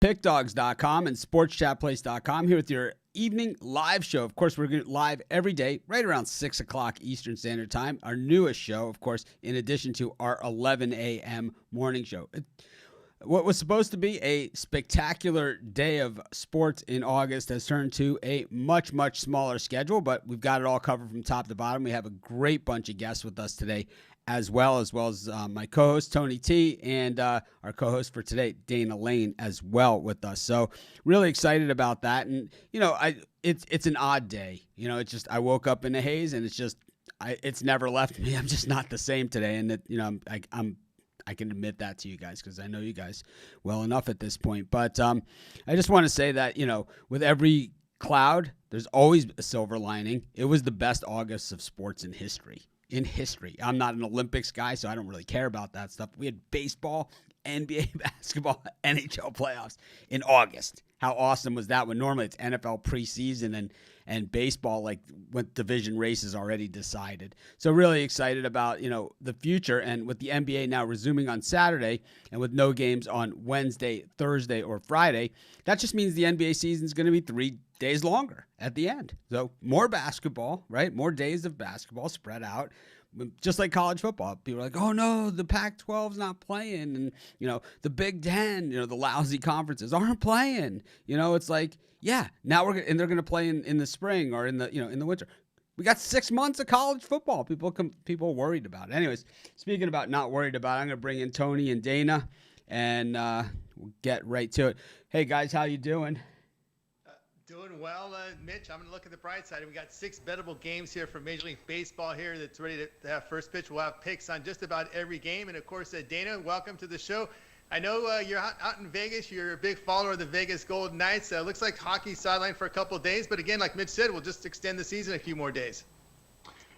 pickdogs.com and sportschatplace.com here with your evening live show. Of course, we're going live every day right around 6 o'clock Eastern Standard Time. Our newest show, of course, in addition to our 11 a.m. morning show. What was supposed to be a spectacular day of sports in August has turned to a much, much smaller schedule, but we've got it all covered from top to bottom. We have a great bunch of guests with us today as well as my co-host, Tony T, and our co-host for today, Dana Lane, as well with us. So really excited about that. And, it's an odd day. It's just I woke up in a haze, and it's never left me. I'm just not the same today. And, I can admit that to you guys because I know you guys well enough at this point. But I just want to say that, with every cloud, there's always a silver lining. It was the best August of sports in history. I'm not an Olympics guy, so I don't really care about that stuff. We had baseball, NBA basketball, NHL playoffs in August. How awesome was that when normally it's NFL preseason and baseball, like when division races already decided. So really excited about, the future. And with the NBA now resuming on Saturday and with no games on Wednesday, Thursday, or Friday, that just means the NBA season is going to be 3 days longer at the end. So more basketball, right? More days of basketball spread out. Just like college football, people are like, oh no, the Pac-12's not playing. And, the Big Ten, the lousy conferences aren't playing. It's like, yeah, now they're going to play in the spring or in the winter. We got 6 months of college football. People are worried about it. Anyways, speaking about not worried about it, I'm going to bring in Tony and Dana and we'll get right to it. Hey guys, how you doing? Doing well, Mitch. I'm going to look at the bright side. We got 6 bettable games here for Major League Baseball here that's ready to have first pitch. We'll have picks on just about every game. And, of course, Dana, welcome to the show. I know you're out in Vegas. You're a big follower of the Vegas Golden Knights. Looks like hockey sidelined for a couple of days. But, again, like Mitch said, we'll just extend the season a few more days.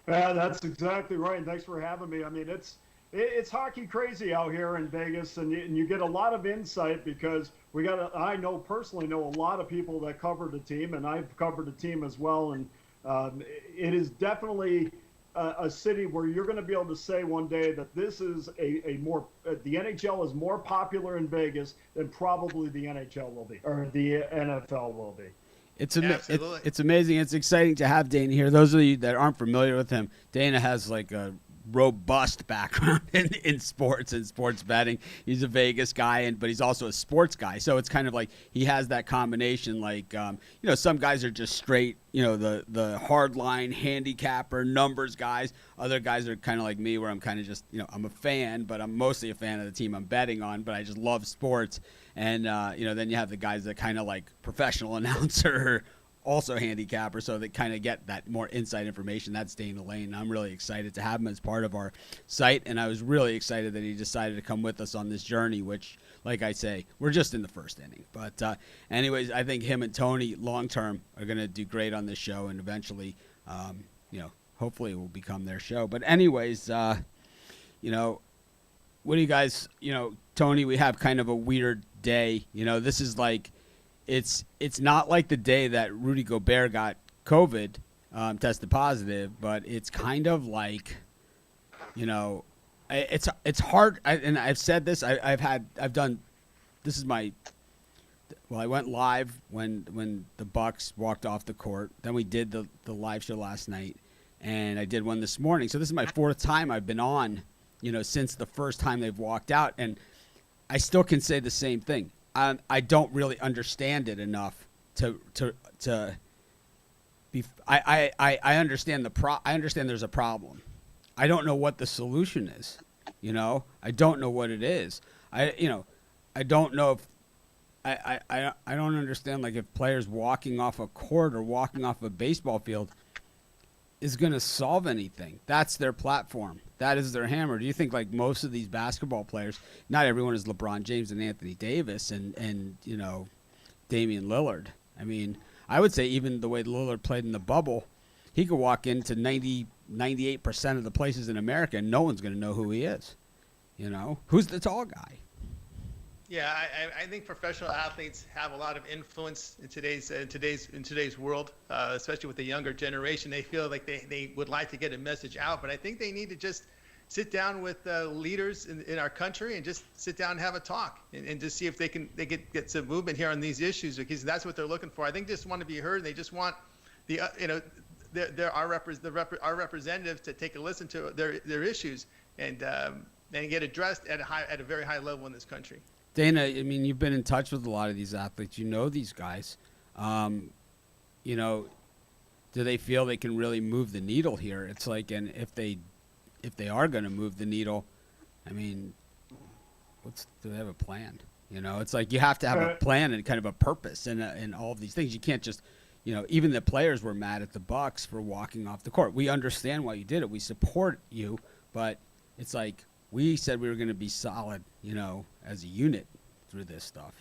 That's exactly right. And thanks for having me. I mean, it's hockey crazy out here in Vegas, and you get a lot of insight because I personally know a lot of people that cover the team, and I've covered the team as well. And it is definitely a city where you're going to be able to say one day that this is the NHL is more popular in Vegas than probably the NHL will be, or the NFL will be. It's amazing. It's exciting to have Dana here. Those of you that aren't familiar with him, Dana has like a robust background in sports and sports betting. He's a Vegas guy, but he's also a sports guy. So it's kind of like he has that combination. Like some guys are just straight, the hard line handicapper numbers guys. Other guys are kind of like me, where I'm kind of just I'm a fan, but I'm mostly a fan of the team I'm betting on. But I just love sports. And then you have the guys that kind of like professional announcer. Also handicapper, so they kind of get that more inside information. That's Dana Lane. I'm really excited to have him as part of our site, and I was really excited that he decided to come with us on this journey, which, like I say, we're just in the first inning. But anyways, I think him and Tony long-term are going to do great on this show, and eventually, hopefully it will become their show. But anyways, what do you guys, Tony, we have kind of a weird day. This is like, it's not like the day that Rudy Gobert got COVID, tested positive, but it's kind of like, it's hard. And I've said this. I went live when the Bucks walked off the court. Then we did the live show last night, and I did one this morning. So this is my 4th time I've been on, since the first time they've walked out, and I still can say the same thing. I don't really understand it enough to be. I understand I understand there's a problem. I don't know what the solution is. I don't know what it is. I don't know if I don't understand, like, if players walking off a court or walking off a baseball field is going to solve anything. That's their platform. That is their hammer. Do you think, like, most of these basketball players, not everyone is LeBron James and Anthony Davis and Damian Lillard. I mean, I would say even the way Lillard played in the bubble, he could walk into 98% of the places in America and no one's going to know who he is. Who's the tall guy? Yeah, I think professional athletes have a lot of influence in today's world, especially with the younger generation. They feel like they would like to get a message out, but I think they need to just sit down with leaders in our country and just sit down and have a talk and just see if they get some movement here on these issues, because that's what they're looking for. I think they just want to be heard. They just want our representatives to take a listen to their issues and get addressed at a very high level in this country. Dana, I mean, you've been in touch with a lot of these athletes. You know these guys. You know, do they feel they can really move the needle here? It's like, and if they are going to move the needle, I mean, do they have a plan? You know, it's like you have to have a plan and kind of a purpose and all of these things. You can't just, you know, even the players were mad at the Bucks for walking off the court. We understand why you did it. We support you, but it's like we said we were going to be solid, you know, as a unit through this stuff.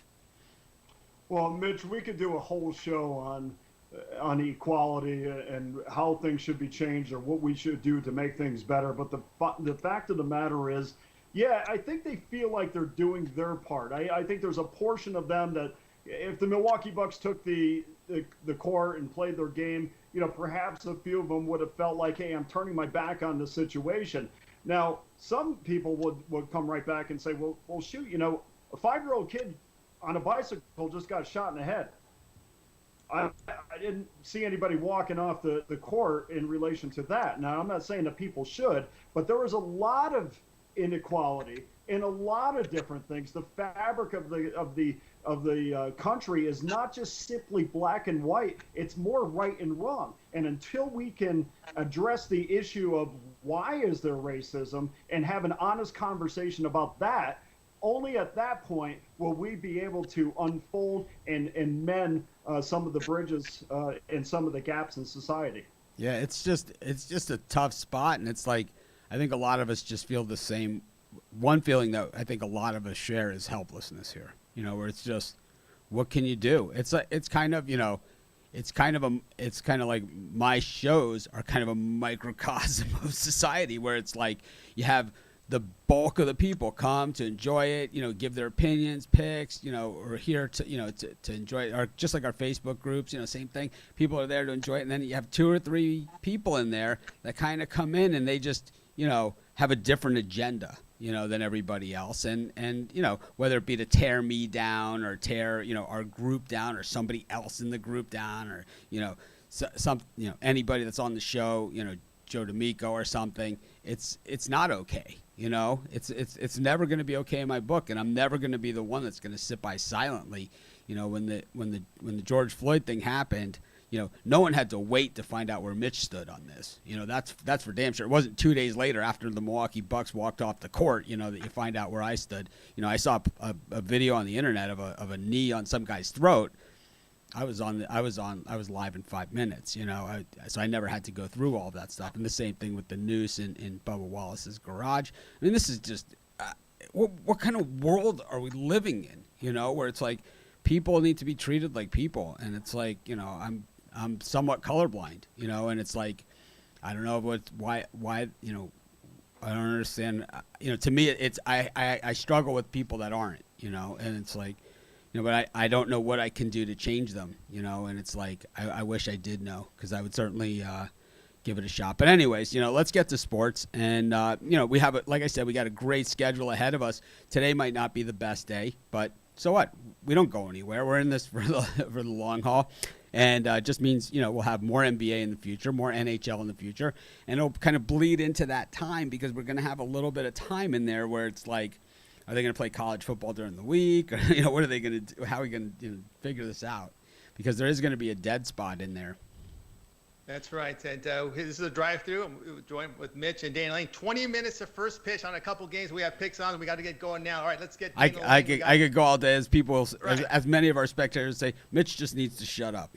Well, Mitch, we could do a whole show on equality and how things should be changed or what we should do to make things better. But the fact of the matter is, yeah, I think they feel like they're doing their part. I think there's a portion of them that if the Milwaukee Bucks took the court and played their game, you know, perhaps a few of them would have felt like, hey, I'm turning my back on the situation. Now, some people would come right back and say, well, shoot, you know, a 5-year-old kid on a bicycle just got shot in the head. I didn't see anybody walking off the court in relation to that. Now, I'm not saying that people should, but there was a lot of inequality in a lot of different things. The fabric of the country is not just simply black and white. It's more right and wrong. And until we can address the issue of why is there racism and have an honest conversation about that, only at that point will we be able to unfold and mend some of the bridges and some of the gaps in society. Yeah, it's just a tough spot, and it's like I think a lot of us just feel the same. One feeling that I think a lot of us share is helplessness here. You know, where it's just, what can you do? It's kind of, you know, it's kind of like my shows are kind of a microcosm of society, where it's like you have the bulk of the people come to enjoy it, you know, give their opinions, picks, you know, or here to, you know, to enjoy it, or just like our Facebook groups, you know, same thing. People are there to enjoy it. And then you have 2 or 3 people in there that kind of come in and they just, you know, have a different agenda, you know, than everybody else. And, you know, whether it be to tear me down or tear, you know, our group down or somebody else in the group down, or, you know, you know, anybody that's on the show, you know, Joe D'Amico or something, it's not okay. You know, it's never going to be okay in my book, and I'm never going to be the one that's going to sit by silently. You know, when the George Floyd thing happened, you know, no one had to wait to find out where Mitch stood on this. You know, that's for damn sure. It wasn't 2 days later after the Milwaukee Bucks walked off the court, you know, that you find out where I stood. You know, I saw a video on the internet of a knee on some guy's throat. I was live in 5 minutes, you know, so I never had to go through all of that stuff. And the same thing with the noose in Bubba Wallace's garage. I mean, this is just, what kind of world are we living in, you know, where it's like people need to be treated like people. And it's like, you know, I'm somewhat colorblind, you know, and it's like, I don't know why, you know, I don't understand, you know, to me, I struggle with people that aren't, you know, and it's like, you know, but I don't know what I can do to change them, you know, and it's like I wish I did know, because I would certainly give it a shot. But anyways, you know, let's get to sports. And, you know, we have, like I said, we got a great schedule ahead of us. Today might not be the best day, but so what? We don't go anywhere. We're in this for the long haul. And just means, you know, we'll have more NBA in the future, more NHL in the future. And it'll kind of bleed into that time, because we're going to have a little bit of time in there where it's like, are they going to play college football during the week? Or, you know, what are they going to do? How are we going to figure this out? Because there is going to be a dead spot in there. That's right. And this is a drive-through. I'm joined with Mitch and Dana Lane. 20 minutes of first pitch on a couple games. We have picks on. We got to get going now. All right, let's get. I could go all day, as people, right. as many of our spectators say. Mitch just needs to shut up.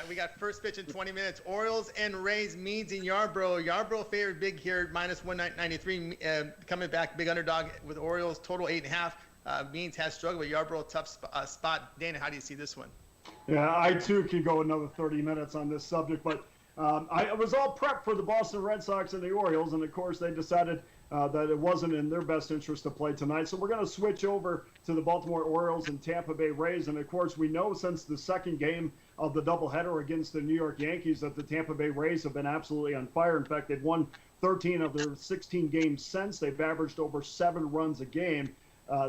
We got first pitch in 20 minutes. Orioles and Rays, Means in Yarborough. Yarborough favored big here, minus 193. Coming back, big underdog with Orioles, total 8.5. Means has struggled with Yarborough, tough spot. Dana, how do you see this one? Yeah, I too could go another 30 minutes on this subject, but I was all prepped for the Boston Red Sox and the Orioles, and of course they decided that it wasn't in their best interest to play tonight. So we're going to switch over to the Baltimore Orioles and Tampa Bay Rays, and of course we know since the second game of the doubleheader against the New York Yankees that the Tampa Bay Rays have been absolutely on fire. In fact, they've won 13 of their 16 games since, they've averaged over 7 runs a game.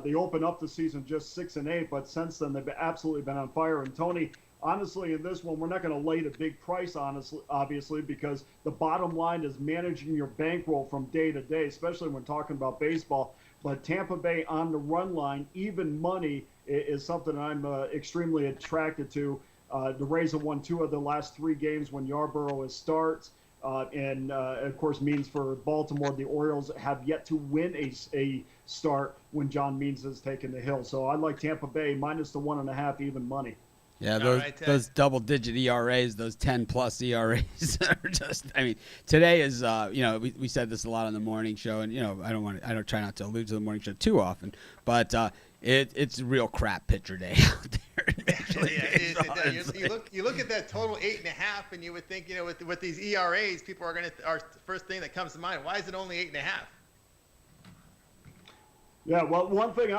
They opened up the season just 6-8, but since then they've absolutely been on fire. And Tony, honestly, in this one, we're not going to lay the big price, obviously, because the bottom line is managing your bankroll from day to day, especially when talking about baseball. But Tampa Bay on the run line, even money, is something I'm extremely attracted to. The Rays have won 2 of the last 3 games when Yarborough starts. And of course, Means for Baltimore, the Orioles have yet to win a start when John Means has taken the hill. So I like Tampa Bay minus the 1.5 even money. Yeah, those double-digit ERAs, those 10-plus ERAs are just. I mean, today is we said this a lot on the morning show, and I don't try not to allude to the morning show too often, but it's a real crap pitcher day out there. You look at that total 8.5, and you would think with these ERAs, people are our first thing that comes to mind. Why is it only 8.5? Yeah, well, one thing,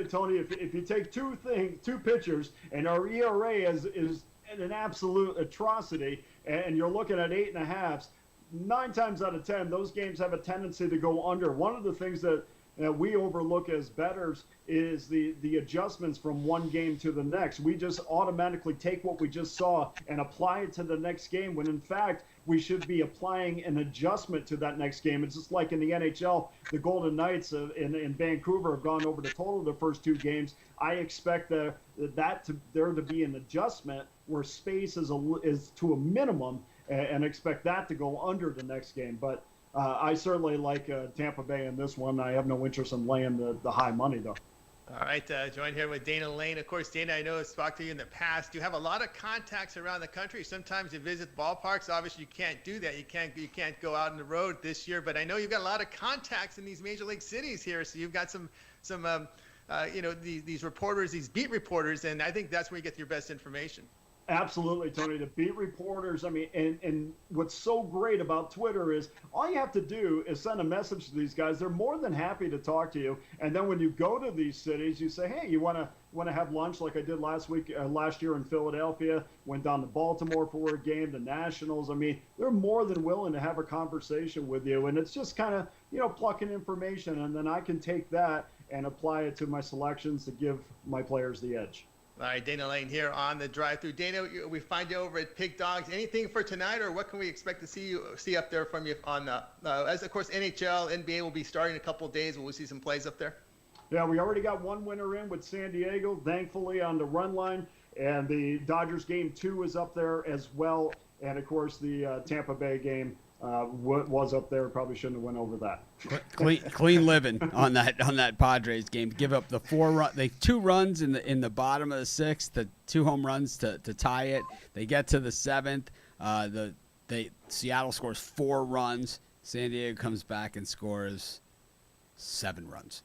Tony, if you take two pitchers, and our ERA is an absolute atrocity, and you're looking at 8.5s, 9 times out of 10, those games have a tendency to go under. One of the things that we overlook as bettors is the adjustments from one game to the next. We just automatically take what we just saw and apply it to the next game, when in fact we should be applying an adjustment to that next game. It's just like in the NHL, the Golden Knights in Vancouver have gone over the total of the first 2 games. I expect there to be an adjustment where space is to a minimum, and expect that to go under the next game. But I certainly like Tampa Bay in this one. I have no interest in laying the high money, though. All right, joined here with Dana Lane. Of course, Dana, I know I've spoken to you in the past. You have a lot of contacts around the country. Sometimes you visit ballparks. Obviously, you can't do that. You can't go out on the road this year. But I know you've got a lot of contacts in these major league cities here. So you've got some these reporters, these beat reporters, and I think that's where you get your best information. Absolutely, Tony. The beat reporters, I mean, and what's so great about Twitter is all you have to do is send a message to these guys. They're more than happy to talk to you. And then when you go to these cities, you say, hey, you want to have lunch like I did last year in Philadelphia, went down to Baltimore for a game, the Nationals. I mean, they're more than willing to have a conversation with you. And it's just kind of, plucking information. And then I can take that and apply it to my selections to give my players the edge. All right, Dana Lane here on the drive-through. Dana, we find you over at Pig Dogs. Anything for tonight, or what can we expect to see up there from you on as of course NHL, NBA will be starting in a couple of days. Will we see some plays up there? Yeah, we already got one winner in with San Diego, thankfully, on the run line, and the Dodgers game 2 is up there as well, and of course the Tampa Bay game was up there. Probably shouldn't have went over that. Clean living on that Padres game. Give up the 2 runs in the bottom of the 6th, the 2 home runs to tie it. They get to the 7th. Seattle scores 4 runs. San Diego comes back and scores 7 runs.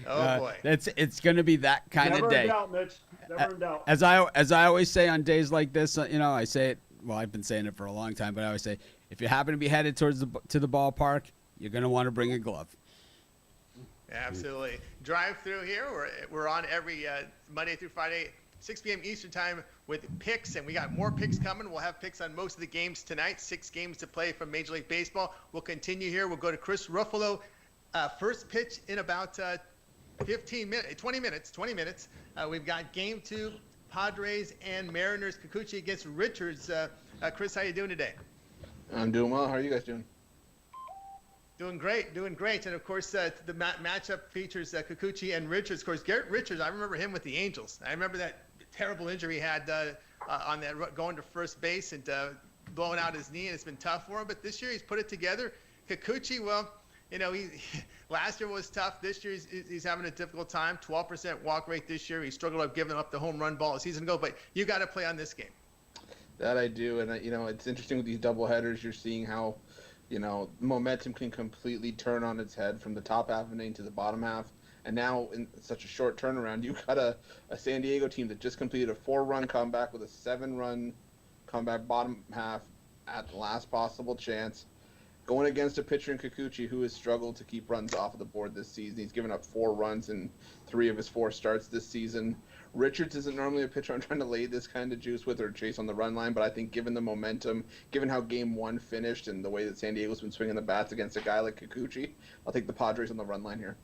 Oh boy! It's going to be that kind of day. Never in doubt, Mitch. Never in doubt. As I always say on days like this, I say it. Well, I've been saying it for a long time, but I always say, if you happen to be headed to the ballpark, you're going to want to bring a glove. Absolutely. Drive through here. We're on every Monday through Friday, 6 p.m. Eastern time with picks, and we got more picks coming. We'll have picks on most of the games tonight. 6 games to play from Major League Baseball. We'll continue here. We'll go to Chris Ruffalo. First pitch in about 20 minutes. We've got game 2. Padres and Mariners. Kikuchi against Richards. Chris, how you doing today? I'm doing well. How are you guys doing? Doing great. And of course, the matchup features Kikuchi and Richards. Of course, Garrett Richards, I remember him with the Angels. I remember that terrible injury he had on that going to first base and blowing out his knee, and it's been tough for him. But this year he's put it together. Kikuchi, well, last year was tough. This year he's having a difficult time. 12% walk rate this year. He struggled with giving up the home run ball a season ago. But you got to play on this game. That I do, and it's interesting with these doubleheaders. You're seeing how, momentum can completely turn on its head from the top half of an inning to the bottom half. And now in such a short turnaround, you've got a San Diego team that just completed a 4-run comeback with a 7-run comeback bottom half at the last possible chance. going against a pitcher in Kikuchi who has struggled to keep runs off of the board this season. He's given up 4 runs in 3 of his 4 starts this season. Richards isn't normally a pitcher I'm trying to lay this kind of juice with or chase on the run line, but I think given the momentum, given how Game 1 finished and the way that San Diego's been swinging the bats against a guy like Kikuchi, I'll take the Padres on the run line here.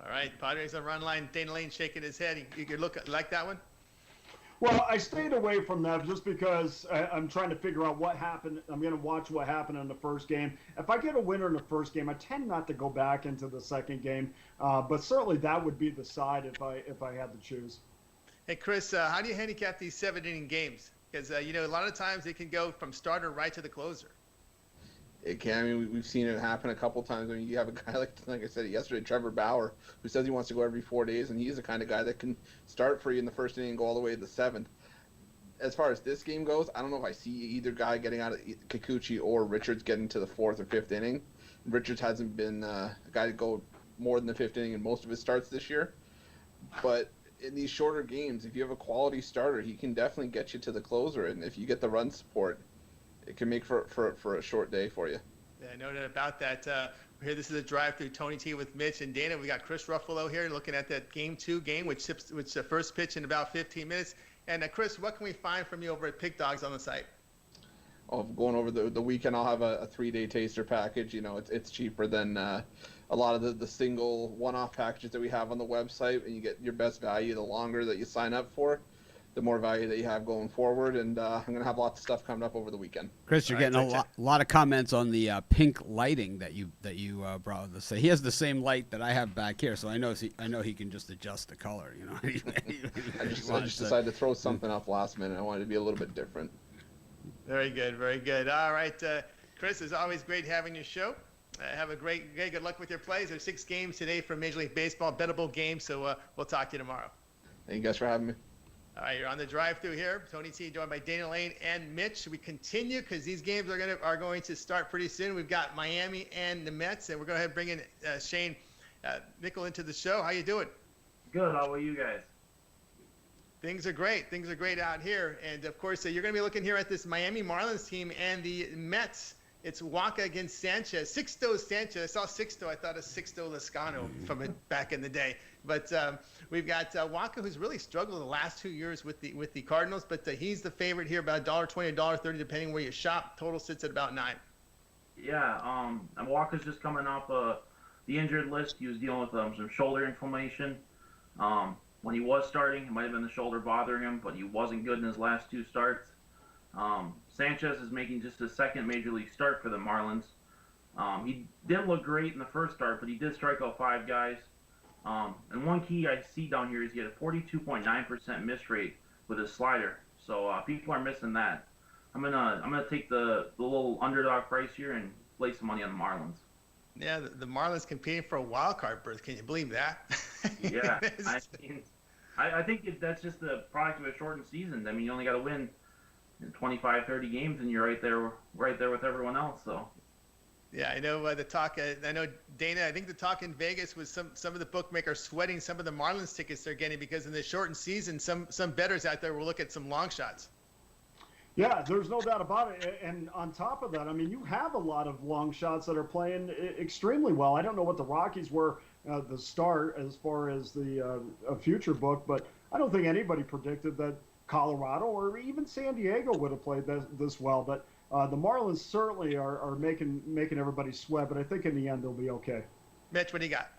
All right, Padres on run line. Dana Lane shaking his head. You could like that one? Well, I stayed away from that just because I'm trying to figure out what happened. I'm going to watch what happened in the first game. If I get a winner in the first game, I tend not to go back into the second game. But certainly that would be the side if I had to choose. Hey, Chris, how do you handicap these 7-inning games? Because, a lot of times they can go from starter right to the closer. It can. I mean, we've seen it happen a couple times. I mean, you have a guy like I said yesterday, Trevor Bauer, who says he wants to go every 4 days, and he's the kind of guy that can start for you in the first inning and go all the way to the 7th. As far as this game goes, I don't know if I see either guy getting out of Kikuchi or Richards getting to the 4th or 5th inning. Richards hasn't been a guy to go more than the 5th inning in most of his starts this year. But in these shorter games, if you have a quality starter, he can definitely get you to the closer. And if you get the run support, it can make for a short day for you. Yeah, no doubt about that. Here, this is a drive-through Tony T with Mitch and Dana. We got Chris Ruffalo here looking at that Game 2 game, which the first pitch in about 15 minutes. And Chris, what can we find from you over at Pick Dogs on the site? Oh, going over the weekend, I'll have a 3-day taster package. It's cheaper than a lot of the single one-off packages that we have on the website, and you get your best value the longer that you sign up for, the more value that you have going forward. And I'm going to have lots of stuff coming up over the weekend. Chris, you're getting a lot of comments on the pink lighting that you brought with us. He has the same light that I have back here, so I know he can just adjust the color. I just decided to throw something up last minute. I wanted to be a little bit different. Very good, very good. All right, Chris, it's always great having your show. Have a great good luck with your plays. There's 6 games today from Major League Baseball, bettable games. So we'll talk to you tomorrow. Thank you guys for having me. All right, you're on the drive-through here. Tony T, joined by Dana Lane and Mitch. We continue because these games are going to start pretty soon. We've got Miami and the Mets, and we're going to bring in Shane Nickel into the show. How you doing? Good. How about you guys? Things are great. Things are great out here. And, of course, you're going to be looking here at this Miami Marlins team and the Mets. It's Waka against Sanchez. Sixto Sanchez. I saw Sixto. I thought of Sixto Lascano from it back in the day. But we've got Waka, who's really struggled the last 2 years with the Cardinals. But he's the favorite here, about $1.20, $1.30, depending where you shop. Total sits at about 9. Yeah. And Waka's just coming off the injured list. He was dealing with some shoulder inflammation. When he was starting, it might have been the shoulder bothering him, but he wasn't good in his last 2 starts. Sanchez is making just his 2nd major league start for the Marlins. He didn't look great in the first start, but he did strike out 5 guys. And one key I see down here is he had a 42.9% miss rate with his slider. So people are missing that. I'm gonna take the little underdog price here and lay some money on the Marlins. Yeah, the Marlins competing for a wild card berth. Can you believe that? Yeah, I think that's just the product of a shortened season. I mean, you only got to win 25, 30 games, and you're right there with everyone else. So. Yeah, I know the talk. I know Dana. I think the talk in Vegas was some of the bookmakers sweating some of the Marlins tickets they're getting because in the shortened season, some bettors out there will look at some long shots. Yeah, there's no doubt about it. And on top of that, I mean, you have a lot of long shots that are playing extremely well. I don't know what the Rockies were the start as far as the future book, but I don't think anybody predicted that Colorado or even San Diego would have played this well. But the Marlins certainly are making everybody sweat, but I think in the end they'll be okay. Mitch, what do you got?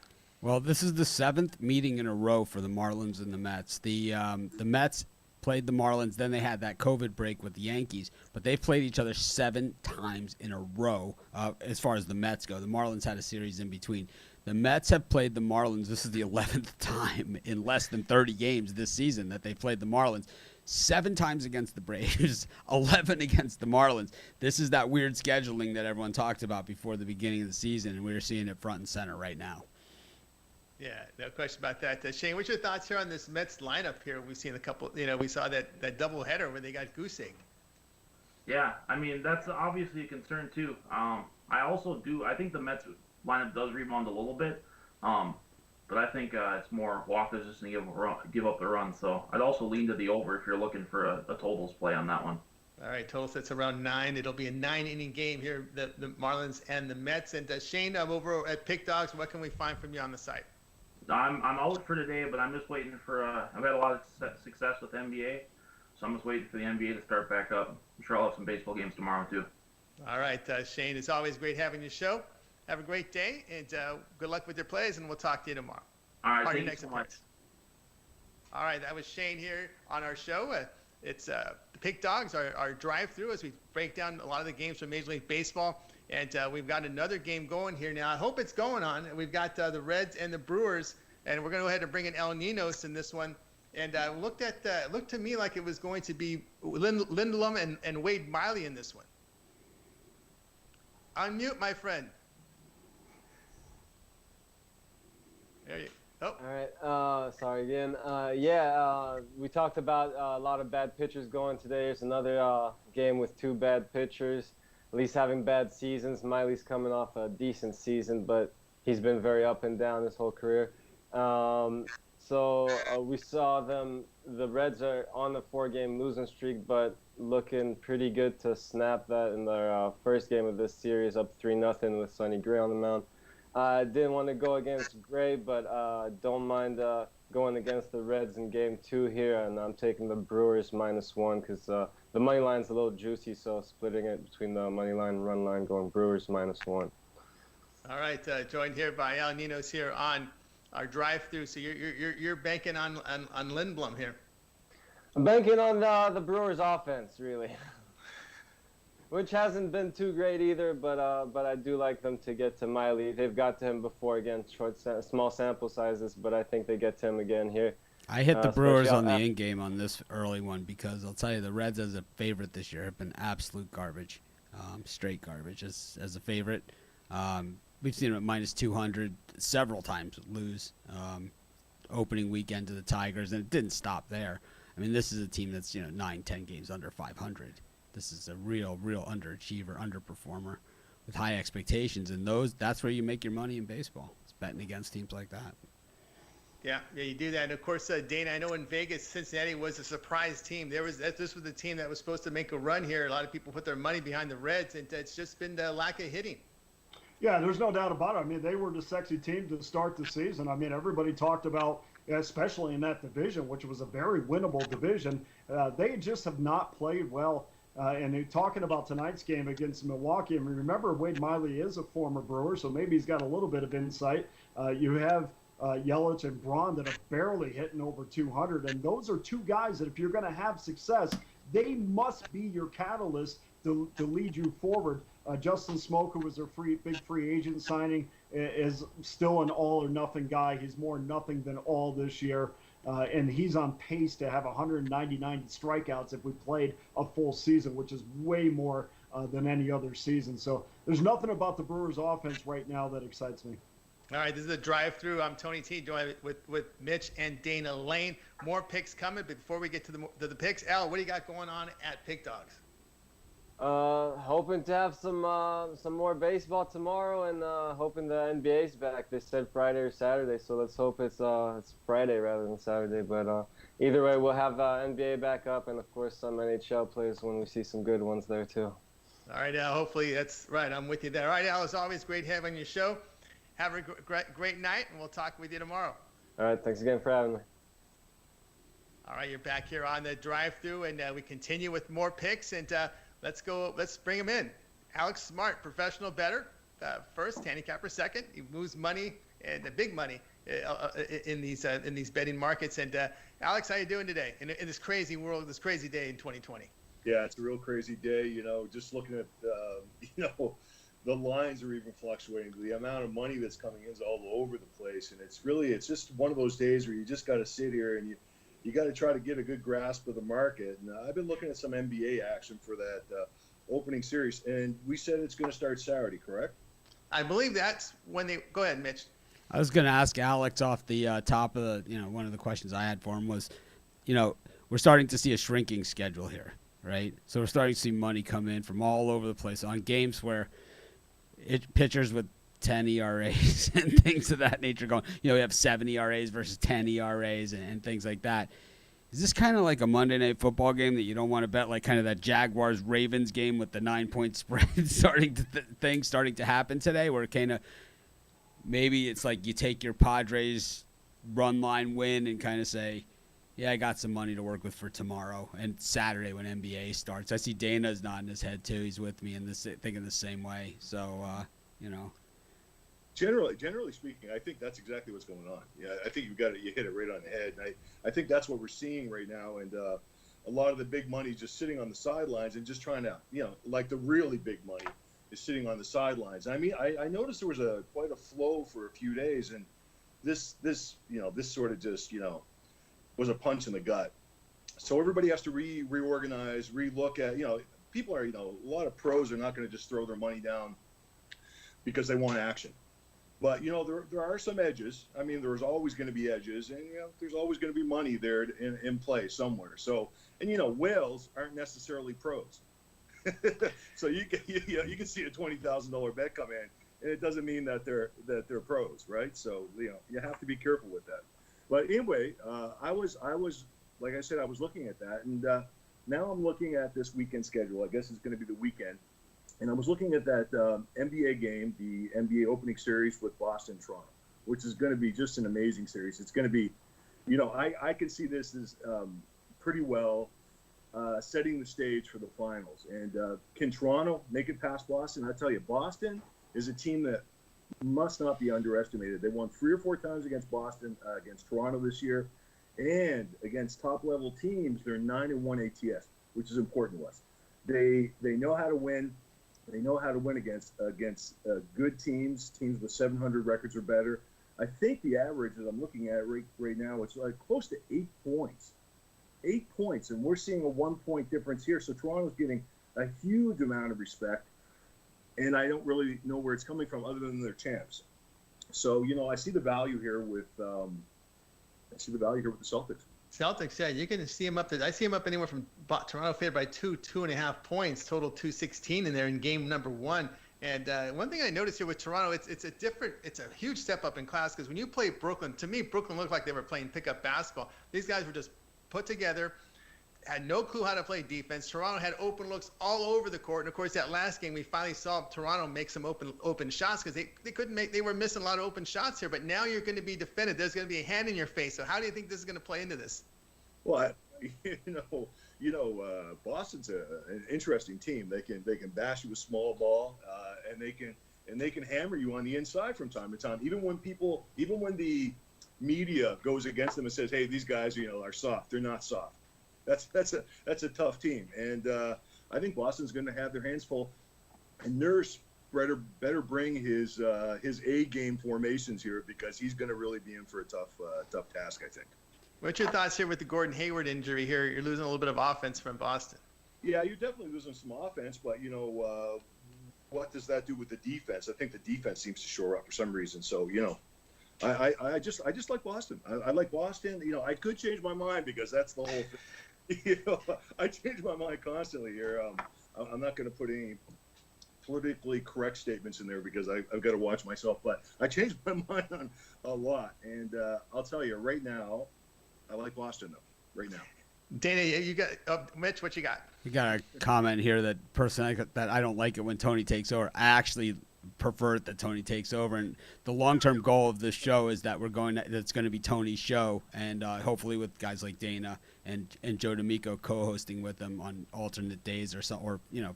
Well, this is the 7th meeting in a row for the Marlins and the Mets. The Mets played the Marlins, then they had that COVID break with the Yankees, but they've played each other 7 times in a row as far as the Mets go. The Marlins had a series in between. The Mets have played the Marlins. This is the 11th time in less than 30 games this season that they played the Marlins. 7 times against the Braves, 11 against the Marlins. This is that weird scheduling that everyone talked about before the beginning of the season, and we're seeing it front and center right now. Yeah, no question about that. Shane, what's your thoughts here on this Mets lineup here? We've seen a couple, we saw that doubleheader where they got goose egg. Yeah, I mean, that's obviously a concern too. I think the Mets lineup does rebound a little bit, but I think it's more Walker's just going to give up the run. So I'd also lean to the over if you're looking for a totals play on that one. All right, total sets around 9. It'll be a 9-inning game here, the Marlins and the Mets. And Shane, I'm over at Pick Dogs. What can we find from you on the site? I'm out for today, but I'm just waiting for. I've had a lot of success with NBA, so I'm just waiting for the NBA to start back up. I'm sure I'll have some baseball games tomorrow too. All right, Shane, it's always great having your show. Have a great day, and good luck with your plays, and we'll talk to you tomorrow. All right, thank you so much. All right, that was Shane here on our show. It's the Pick Dogs, our drive-through as we break down a lot of the games from Major League Baseball. And we've got another game going here now. I hope it's going on. We've got the Reds and the Brewers, and we're going to go ahead and bring in El Ninos in this one. And looked to me like it was going to be Lindblom and Wade Miley in this one. Unmute, my friend. There you go. Oh. All right. Sorry again. We talked about a lot of bad pitchers going today. There's another game with 2 bad pitchers, at least having bad seasons. Miley's coming off a decent season, but he's been very up and down his whole career. We saw them. The Reds are on the 4-game losing streak, but looking pretty good to snap that in their first game of this series, up 3-0 with Sonny Gray on the mound. I didn't want to go against Gray, but don't mind going against the Reds in Game 2 here, and I'm taking the Brewers -1 because the money line's a little juicy, so splitting it between the money line and run line, going Brewers -1. All right, joined here by Al Ninos here on our drive-through. So you're banking on Lindblom here. I'm banking on the Brewers offense, really. Which hasn't been too great either, but I do like them to get to Miley. They've got to him before, again, small sample sizes, but I think they get to him again here. I hit the Brewers on the in game on this early one because I'll tell you, the Reds as a favorite this year have been absolute garbage, straight garbage as a favorite. We've seen them at -200 several times lose opening weekend to the Tigers, and it didn't stop there. I mean, this is a team that's 9-10 games under 500. This is a real underachiever, underperformer with high expectations, and that's where you make your money in baseball. It's betting against teams like that. Yeah, you do that. And of course, Dana, I know in Vegas, Cincinnati was a surprise team. This was the team that was supposed to make a run here. A lot of people put their money behind the Reds, and it's just been the lack of hitting. Yeah, there's no doubt about it. I mean, they were the sexy team to start the season. I mean, everybody talked about, especially in that division, which was a very winnable division, they just have not played well. And they're talking about tonight's game against Milwaukee. I mean, remember, Wade Miley is a former Brewer, so maybe he's got a little bit of insight. You have Yelich and Braun that are barely hitting over 200, and those are 2 guys that if you're going to have success, they must be your catalyst to lead you forward. Justin Smoke, who was their big free agent signing, is still an all-or-nothing guy. He's more nothing than all this year. And he's on pace to have 199 strikeouts if we played a full season, which is way more than any other season. So there's nothing about the Brewers' offense right now that excites me. All right, this is a drive-through. I'm Tony T, joined with Mitch and Dana Lane. More picks coming, but before we get to the picks, Al, what do you got going on at Pick Dogs? Hoping to have some more baseball tomorrow, and hoping the NBA's back. They said Friday or Saturday, so let's hope it's Friday rather than Saturday. But either way, we'll have NBA back up, and of course some NHL players when we see some good ones there too. All right, Al. Hopefully that's right. I'm with you there. All right, Al. It's always great having your show. Have a great night, and we'll talk with you tomorrow. All right, thanks again for having me. All right, you're back here on the drive-through, and we continue with more picks, and let's go. Let's bring him in. Alex Smart, professional bettor, first, handicapper second. He moves money and the big money in these betting markets. And Alex, how you doing today in this crazy world, this crazy day in 2020? Yeah, it's a real crazy day. Just looking at the lines are even fluctuating. The amount of money that's coming in is all over the place, and it's just one of those days where you just got to sit here and you got to try to get a good grasp of the market. And I've been looking at some NBA action for that opening series, and we said it's going to start Saturday, correct? I believe that's when they – go ahead, Mitch. I was going to ask Alex off the top of the, one of the questions I had for him was, we're starting to see a shrinking schedule here, right? So we're starting to see money come in from all over the place on games where pitchers with 10 ERAs and things of that nature going, we have 7 ERAs versus 10 ERAs and things like that. Is this kind of like a Monday Night Football game that you don't want to bet, like kind of that Jaguars-Ravens game with the 9-point spread starting to happen today, where kind of maybe it's like you take your Padres run line win and kind of say, yeah, I got some money to work with for tomorrow and Saturday when NBA starts. I see Dana's nodding his head too. He's with me in this, thinking the same way. So, Generally speaking, I think that's exactly what's going on. Yeah, I think you hit it right on the head. And I think that's what we're seeing right now. And a lot of the big money just sitting on the sidelines and just trying to, like the really big money is sitting on the sidelines. I mean, I noticed there was quite a flow for a few days, and this sort of just, was a punch in the gut. So everybody has to reorganize, relook at, people are, a lot of pros are not going to just throw their money down because they want action. But, there are some edges. I mean, there's always going to be edges, and, there's always going to be money there in play somewhere. So, and, whales aren't necessarily pros. So you can see a $20,000 bet come in, and it doesn't mean that they're pros, right? So, you have to be careful with that. But anyway, I was like I said, I was looking at that, and now I'm looking at this weekend schedule. I guess it's going to be the weekend. And I was looking at that NBA game, the NBA opening series with Boston, Toronto, which is going to be just an amazing series. It's going to be, I can see this as pretty well setting the stage for the finals. And can Toronto make it past Boston? I tell you, Boston is a team that must not be underestimated. They won 3 or 4 times against Boston, against Toronto this year. And against top-level teams, they're 9-1 ATS, which is important to us. They know how to win. They know how to win against good teams with 700 records or better. I think the average that I'm looking at right now, it's like close to 8 points. 8 points, and we're seeing a 1-point difference here. So Toronto's getting a huge amount of respect, and I don't really know where it's coming from other than their champs. So, I see the value here with the Celtics. Celtics, yeah, you're going to see them up there. I see them up anywhere from Toronto favored by 2.5 points, total 216 in there in game number 1. And one thing I noticed here with Toronto, it's a huge step up in class, because when you play Brooklyn, to me, Brooklyn looked like they were playing pickup basketball. These guys were just put together, had no clue how to play defense. Toronto had open looks all over the court. And of course, that last game, we finally saw Toronto make some open shots, because they were missing a lot of open shots here. But now you're going to be defended. There's going to be a hand in your face. So how do you think this is going to play into this? Well, Boston's an interesting team. They can bash you with small ball, and they can hammer you on the inside from time to time. Even when the media goes against them and says, "Hey, these guys, are soft." They're not soft. That's a tough team, and I think Boston's going to have their hands full. And Nurse better bring his A game formations here, because he's going to really be in for a tough task, I think. What's your thoughts here with the Gordon Hayward injury here? You're losing a little bit of offense from Boston. Yeah, you're definitely losing some offense, but what does that do with the defense? I think the defense seems to shore up for some reason. So I just like Boston. I like Boston. I could change my mind, because that's the whole thing. I change my mind constantly here. I'm not going to put any politically correct statements in there, because I've got to watch myself. But I changed my mind on a lot, and I'll tell you right now, I like Boston though. Right now. Dana, you got Mitch. What you got? You got a comment here that personally that I don't like it when Tony takes over. I actually prefer it that Tony takes over, and the long-term goal of this show is that it's going to be Tony's show, and hopefully with guys like Dana and Joe D'Amico co-hosting with them on alternate days or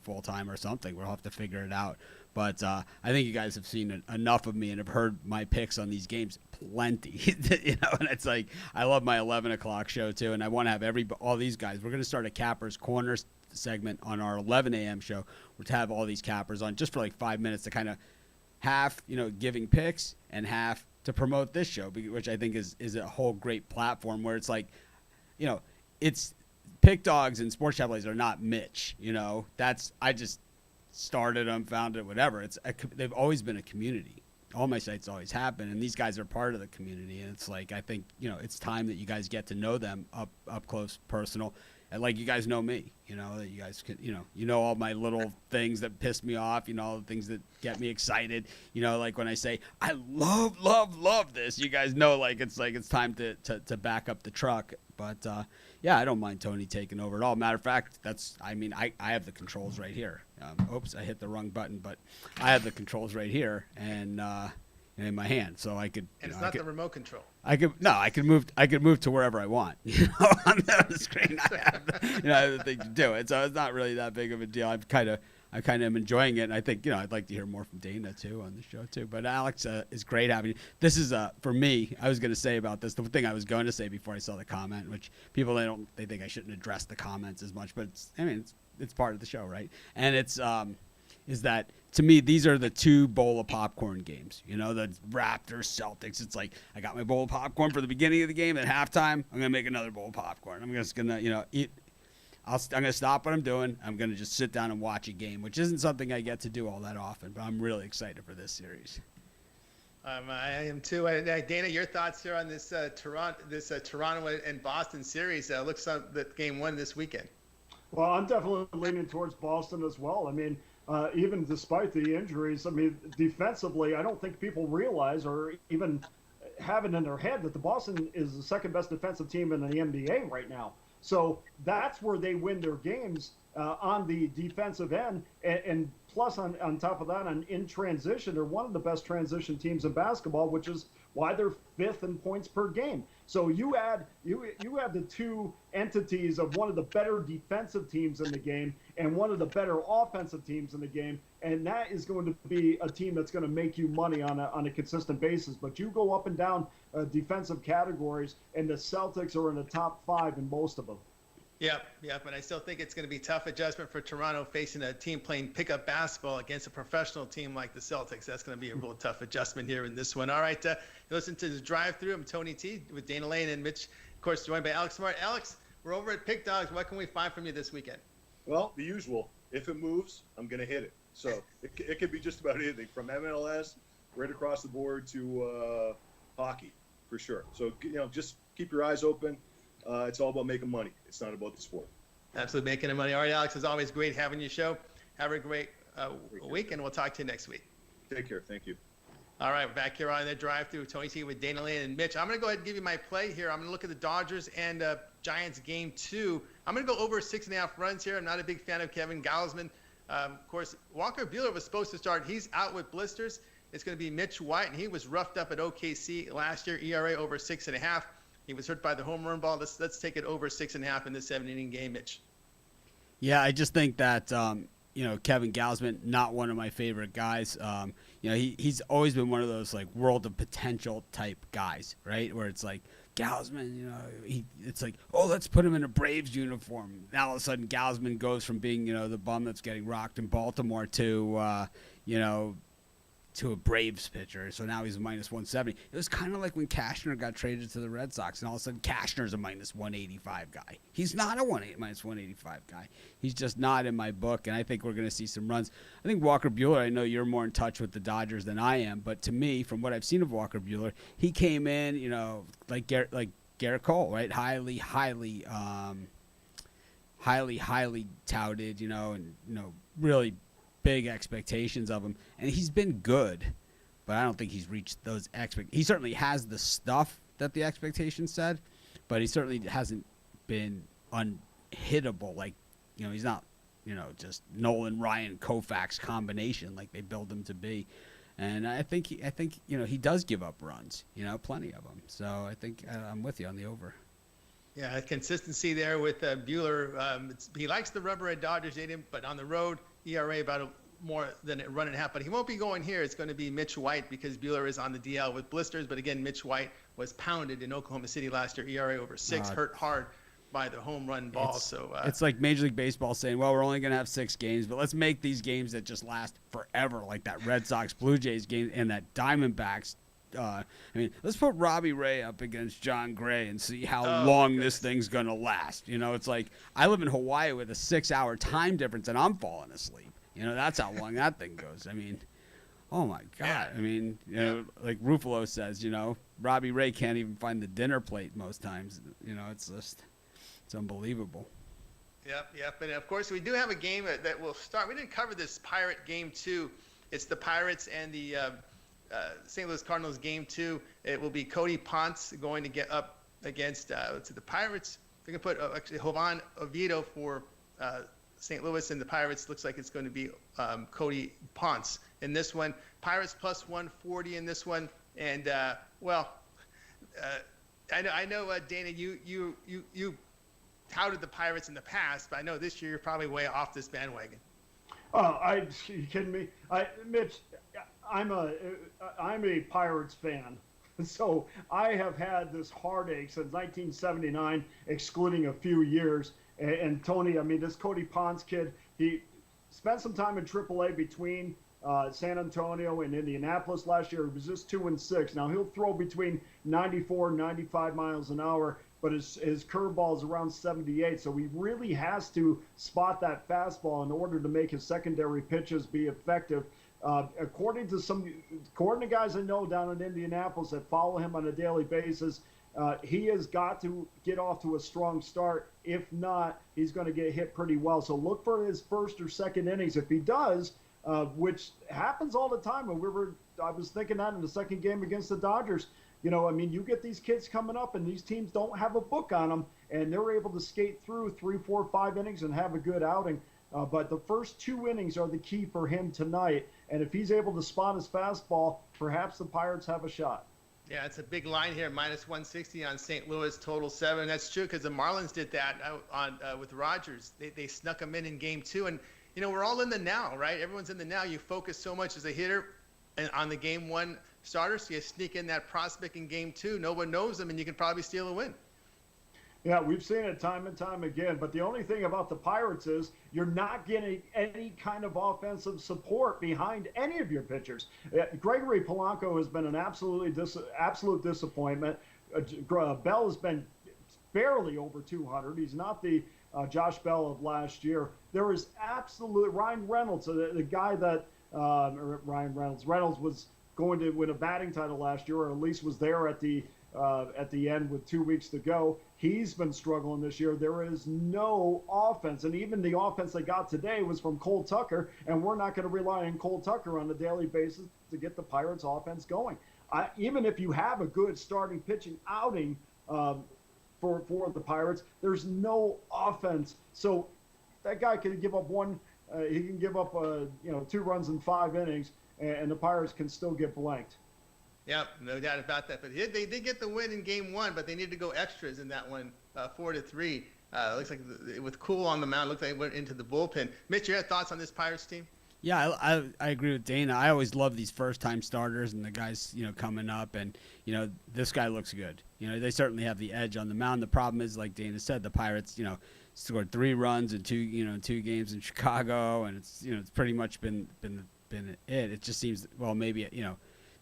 full time or something. We'll have to figure it out. But I think you guys have seen enough of me and have heard my picks on these games plenty. And it's like I love my 11 o'clock show too, and I want to have all these guys. We're going to start a Cappers Corner segment on our 11 a.m. show. We're to have all these cappers on just for like 5 minutes to kind of half, giving picks and half to promote this show, which I think is a whole great platform where it's like, it's Pick Dogs and Sports Chaplains are not Mitch. I just started them, founded it, whatever. They've always been a community. All my sites always have been, and these guys are part of the community. And it's like I think it's time that you guys get to know them up close, personal. And like you guys know me, that you guys can, all my little things that piss me off, all the things that get me excited, like when I say I love this, you guys know, it's time to back up the truck. But Yeah, I don't mind Tony taking over at all. Matter of fact, I have the controls right here. Oops, I hit the wrong button, but I have the controls right here and in my hand, so I could. And it's not the remote control. I could move to wherever I want. On the screen, I have the thing to do it, so it's not really that big of a deal. I kind of am enjoying it, and I think I'd like to hear more from Dana too on the show too. But Alex, is great having you. This is for me. I was going to say about this the thing I was going to say before I saw the comment, which people they think I shouldn't address the comments as much, but it's part of the show, right? And it's is that to me these are the two bowl of popcorn games. The Raptors Celtics. It's like I got my bowl of popcorn for the beginning of the game. At halftime, I'm gonna make another bowl of popcorn. I'm just gonna eat. I'm gonna stop what I'm doing. I'm gonna just sit down and watch a game, which isn't something I get to do all that often. But I'm really excited for this series. I am too. Dana, your thoughts here on this Toronto and Boston series? Looks like the game one this weekend. Well, I'm definitely leaning towards Boston as well. I mean, even despite the injuries, defensively, I don't think people realize or even have it in their head that the Boston is the second best defensive team in the NBA right now. So that's where they win their games on the defensive end. And plus, on top of that, in transition, they're one of the best transition teams in basketball, which is why they're fifth in points per game. So you have the two entities of one of the better defensive teams in the game and one of the better offensive teams in the game, and that is going to be a team that's going to make you money on a consistent basis. But you go up and down defensive categories, and the Celtics are in the top 5 in most of them. Yep, and I still think it's going to be a tough adjustment for Toronto facing a team playing pickup basketball against a professional team like the Celtics. That's going to be a real tough adjustment here in this one. All right, listen to the drive-through. I'm Tony T with Dana Lane and Mitch, of course, joined by Alex Smart. Alex, we're over at Pick Dogs. What can we find from you this weekend? Well, the usual. If it moves, I'm going to hit it. So it could be just about anything from MLS right across the board to hockey for sure. So, just keep your eyes open. It's all about making money. It's not about the sport. Absolutely making the money. All right, Alex, it's always great having you show. Have a great week, and we'll talk to you next week. Take care. Thank you. All right, back here on the drive-through, Tony T with Dana Lane and Mitch. I'm going to go ahead and give you my play here. I'm going to look at the Dodgers and Giants game 2. I'm going to go over 6.5 runs here. I'm not a big fan of Kevin Gausman. Of course, Walker Buehler was supposed to start. He's out with blisters. It's going to be Mitch White, and he was roughed up at OKC last year. ERA over 6.5. He was hurt by the home run ball. Let's take it over 6.5 in this 7-inning game, Mitch. Yeah, I just think that Kevin Gausman, not one of my favorite guys. He's always been one of those like world of potential type guys, right? Where it's like Gausman, it's like, oh, let's put him in a Braves uniform. Now all of a sudden, Gausman goes from being the bum that's getting rocked in Baltimore to to a Braves pitcher, so now he's a minus 170. It was kind of like when Cashner got traded to the Red Sox, and all of a sudden Cashner's a minus 185 guy. He's not a minus 185 guy. He's just not in my book, and I think we're going to see some runs. I think Walker Buehler, I know you're more in touch with the Dodgers than I am, but to me, from what I've seen of Walker Buehler, he came in, like Garrett Cole, right? Highly touted, and really big expectations of him, and he's been good, but I don't think he's reached those expectations. He certainly has the stuff that the expectations said, but he certainly hasn't been unhittable. Like, he's not, just Nolan Ryan Koufax combination like they build him to be. And I think he does give up runs, plenty of them. So I think I'm with you on the over. Yeah, consistency there with Buehler. He likes the rubber at Dodger Stadium, but on the road, ERA about more than a run and a half. But he won't be going here. It's going to be Mitch White because Buehler is on the DL with blisters. But again, Mitch White was pounded in Oklahoma City last year, ERA over 6, hurt hard by the home run ball. It's like Major League Baseball saying, well, we're only going to have 6 games, but let's make these games that just last forever, like that Red Sox Blue Jays game and that Diamondbacks. Let's put Robbie Ray up against John Gray and see how long this thing's going to last. It's like I live in Hawaii with a 6-hour time difference and I'm falling asleep. That's how long that thing goes. Oh, my God. Like Ruffalo says, Robbie Ray can't even find the dinner plate most times. It's unbelievable. Yep. And, of course, we do have a game that will start. We didn't cover this Pirate game 2. It's the Pirates and the St. Louis Cardinals game 2. It will be Cody Ponce going to get up against the Pirates. They're going to put actually Jovan Oviedo for St. Louis, and the Pirates looks like it's going to be Cody Ponce in this one. Pirates plus 140 in this one, and I know Dana, you touted the Pirates in the past, but I know this year you're probably way off this bandwagon. Oh, you kidding me? Mitch, I'm a Pirates fan. So I have had this heartache since 1979, excluding a few years. And Tony, I mean, this Cody Ponce kid, he spent some time in AAA between San Antonio and Indianapolis last year. He was just 2-6. Now he'll throw between 94 and 95 miles an hour, but his curveball is around 78. So he really has to spot that fastball in order to make his secondary pitches be effective. According to guys I know down in Indianapolis that follow him on a daily basis, he has got to get off to a strong start. If not, he's going to get hit pretty well. So look for his first or second innings. If he does, which happens all the time, and I was thinking that in the second game against the Dodgers. You know, I mean, you get these kids coming up, and these teams don't have a book on them, and they're able to skate through 3, 4, 5 innings and have a good outing. But the first 2 innings are the key for him tonight. And if he's able to spot his fastball, perhaps the Pirates have a shot. Yeah, it's a big line here, minus 160 on St. Louis, total 7. That's true because the Marlins did that with Rogers. They snuck him in Game 2. And, you know, we're all in the now, right? Everyone's in the now. You focus so much as a hitter and on the Game 1 starter, so you sneak in that prospect in Game 2. No one knows him, and you can probably steal a win. Yeah, we've seen it time and time again. But the only thing about the Pirates is you're not getting any kind of offensive support behind any of your pitchers. Gregory Polanco has been an absolute disappointment. Bell has been barely over 200. He's not the Josh Bell of last year. There is Ryan Reynolds, the guy that Reynolds was going to win a batting title last year, or at least was there at the end with 2 weeks to go. He's been struggling this year. There is no offense, and even the offense they got today was from Cole Tucker, and we're not going to rely on Cole Tucker on a daily basis to get the Pirates offense going. Even if you have a good starting pitching outing for the Pirates, there's no offense. So that guy can give up he can give up 2 runs in 5 innings, and the Pirates can still get blanked. Yep, no doubt about that. But they did get the win in Game 1, but they needed to go extras in that one, 4-3. Looks like with Cool on the mound, looks like they went into the bullpen. Mitch, you had thoughts on this Pirates team? Yeah, I agree with Dana. I always love these first-time starters and the guys, coming up. And, this guy looks good. They certainly have the edge on the mound. The problem is, like Dana said, the Pirates, scored 3 runs in 2 games in Chicago. And it's pretty much been it. It just seems, well, maybe,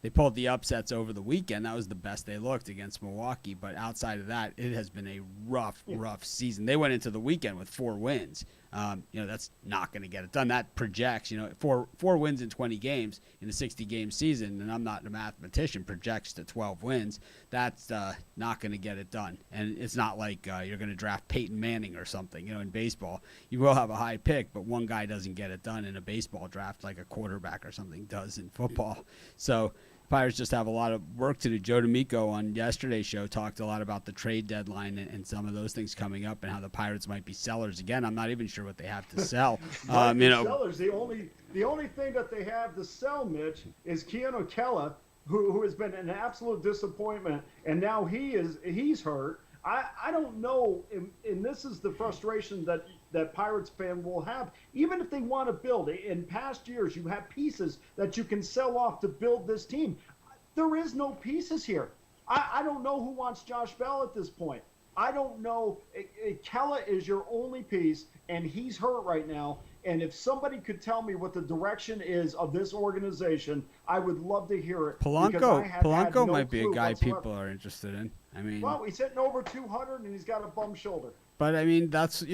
they pulled the upsets over the weekend. That was the best they looked against Milwaukee. But outside of that, it has been a rough season. They went into the weekend with 4 wins. That's not going to get it done. That projects, 4 wins in 20 games in a 60-game season, and I'm not a mathematician, projects to 12 wins. That's not going to get it done. And it's not like you're going to draft Peyton Manning or something. In baseball, you will have a high pick, but one guy doesn't get it done in a baseball draft like a quarterback or something does in football. So Pirates just have a lot of work to do. Joe D'Amico on yesterday's show talked a lot about the trade deadline and some of those things coming up and how the Pirates might be sellers again. I'm not even sure what they have to sell. Sellers. The only thing that they have to sell, Mitch, is Keanu Kella, who has been an absolute disappointment, and now he's hurt. I don't know, and this is the frustration that Pirates fan will have. Even if they want to build, in past years, you have pieces that you can sell off to build this team. There is no pieces here. I don't know who wants Josh Bell at this point. I don't know. Kella is your only piece, and he's hurt right now. And if somebody could tell me what the direction is of this organization, I would love to hear it. Polanco might be a guy whatsoever people are interested in. Well, he's hitting over 200, and he's got a bum shoulder. But that's